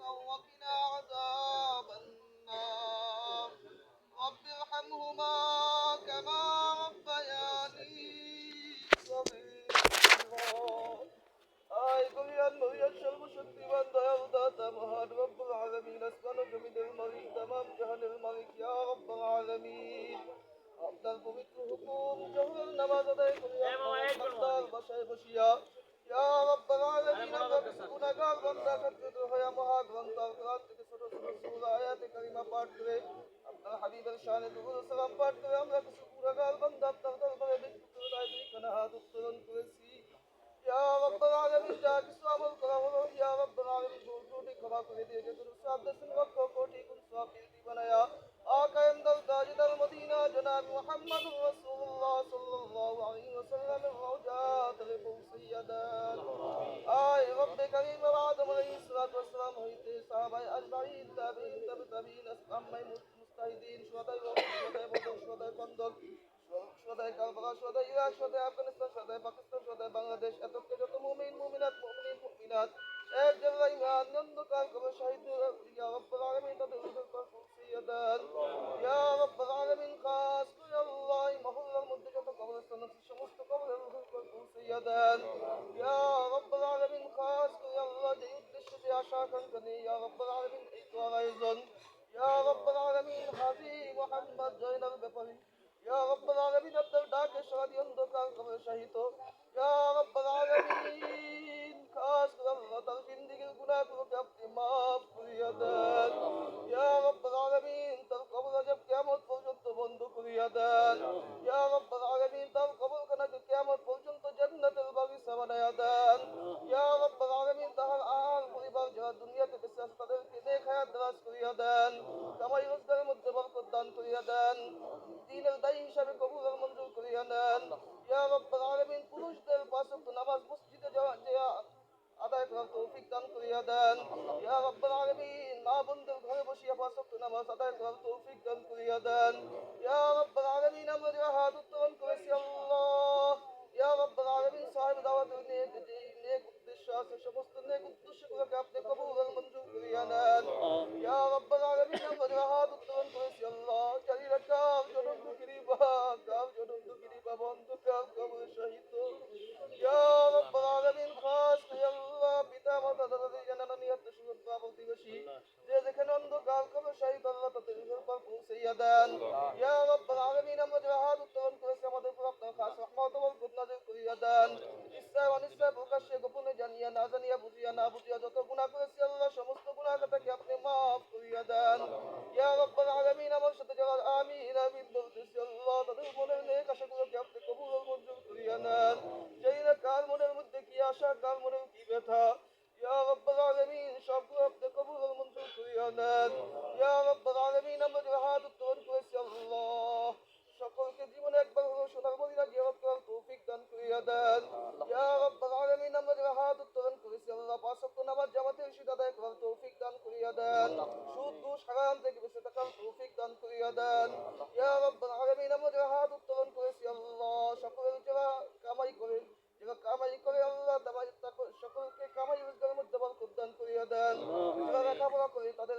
وقنا عذاب النار رب ارحمهما كما ربياني صغيرا آي قريان مريان شرم شكريوان ديار داتا مهان رب العالمين أسكن جميل الملك تمام جهن الملك يا رب العالمين أفضل بمثل حكم جهر النماز داي قريان مقدار بشاي بشيا يا رب العالمين أمرك سكونكار بندا كتبه يا مهاد بنتار قرآن تكسر سورة آيات كريمة پاٹ کرے اپنا حبیب الشان دور سلام پاٹ کرے أمرك سكونكار بندا أبتر دربر بكتر داي كنها دكترن كرسي يا رب العالمين جاك السلام الكرام يا رب العالمين جوڑی کھڑا کر دے کہ تو صاحب دسن وقت کوٹی کن صاحب دی بنایا آقا اندر تاجد المدینہ جناب محمد رسول اللہ صلی اللہ علیہ وسلم الروجات لفو سیدان آئے رب کریم وعدم علیہ الصلاة والسلام ہوئیتے صحابہ اجمعین تابعین تابعین اسقام مستحدین شہداء وقت شہداء بدر شہداء خندق شهداء كربلاء شهداء العراق شهداء افغانستان شهداء باكستان شهداء بangladesh এতকে যত মুমিন মুমিনাত মুমিনিন মুমিনাত এক জায়গায় আনন্দকার করে শহীদ ইয়া রাব্বুল আলামিন তাদের রূহের সিয়াদান ইয়া রাব্বুল আলামিন খাস করে আল্লাহ মহল্লার মধ্যে যত কবরস্থান আছে সমস্ত কবরের রূহের সিয়াদান ইয়া রাব্বুল আলামিন খাস করে আল্লাহ যে উদ্দেশ্যে যে আশা আকাঙ্ক্ষা নিয়ে ইয়া রাব্বুল আলামিন এই দোয়ার আয়োজন ইয়া রাব্বুল আলামিন হাজি মুহাম্মদ জয়নাল ব্যাপারী يا رب العالمين أبدل داك شهد يندك القبر شهيدو يا رب العالمين كاس الله تغفين ديك القناة وكبت ماف كريادان يا رب العالمين تلقبر جب قيامت فوجنت بندو كريادان يا رب العالمين تلقبر كنك قيامت فوجنت جنة البغي سمنيادان يا رب العالمين تهر آل قريبا جهد دنيا تبسيس تدر كنيك حياة دراس كريادان كما يرزق المدبر قدان كريادان دين الدين হিসাবে কবুল আর মঞ্জুর করিয়া নেন ইয়া রাব্বুল আলামিন পুরুষদের পাঁচ ওয়াক্ত নামাজ মসজিদে যাওয়া আদায় করার তৌফিক দান করিয়া দেন ইয়া রাব্বুল আলামিন মা বোনদের ঘরে বসিয়া পাঁচ ওয়াক্ত নামাজ আদায় করার তৌফিক দান করিয়া দেন ইয়া রাব্বুল আলামিন আমরা যে হাত উত্তোলন করেছি আল্লাহ ইয়া রাব্বুল আলামিন সাহেব দাওয়াতের নেক উদ্দেশ্য আছে সমস্ত নেক উদ্দেশ্যগুলোকে আপনি কবুল আর মঞ্জুর করিয়া নেন ইয়া রাব্বুল আলামিন আমরা যে হাত উত্তোলন করেছি আল্লাহ জানি রাখাম জনম দুঃখিনী কাম জনম দুঃখিনী বন্ধ কাম কবর শহীদ ইয়া রাব্বুল আলামিন খাস আল্লাহ পিতা মাতা দাদা জানানা নিয়ত সুরত বাবা দিবসী যে যেখানে অন্ধকার কবর শহীদ আল্লাহ তাদের রূহের পর পৌঁছাইয়া দেন ইয়া রাব্বুল আলামিন আমরা যে হাত উত্তোলন করেছি আমাদের উপর আপনার খাস রহমত ও বরকত নাযিল করিয়া দেন ইচ্ছায় অনিচ্ছায় প্রকাশ্যে গোপনে জানিয়া না জানিয়া বুঝিয়া না বুঝিয়া যত গুনাহ করেছি আল্লাহ সমস্ত গুনাহ থেকে আপনি মাফ করিয়া দেন ইয়া রাব্বুল আলামিন আমার সাথে যারা আমিন আমিন বলতেছি আল্লাহ তাদের মনের নেক আশাগুলোকে আপনি কবুল ও মঞ্জুর করিয়া নেন জানি না কার মনের মধ্যে কি আশা কার মনের কি ব্যথা ইয়া রাব্বুল আলামিন সবগুলো আপনি কবুল ও মঞ্জুর করিয়া নেন ইয়া রাব্বুল আলামিন আমরা যে হাত উত্তোলন করেছি আল্লাহ সকলকে জীবনে একবার হলো সোনার মদিনা জিয়ারত করার তৌফিক দান করিয়া দেন ইয়া রাব্বুল আলামিন আমরা যে হাত উত্তোলন করেছি আল্লাহ পাঁচ ওয়াক্ত নামাজ জামাতে এসে আদায় করার তৌফিক দান করিয়া দেন সুদ ঘুষ হারাম থেকে বেঁচে থাকার তৌফিক দান করিয়া দেন ইয়া রাব্বুল আলামিন আমরা যে হাত উত্তোলন করেছি আল্লাহ সকলের যারা কামাই করে আল্লাহ সকলকে কামাই রোজগারের মধ্যে বরকত দান করিয়া দেন যারা লেখাপড়া করে তাদের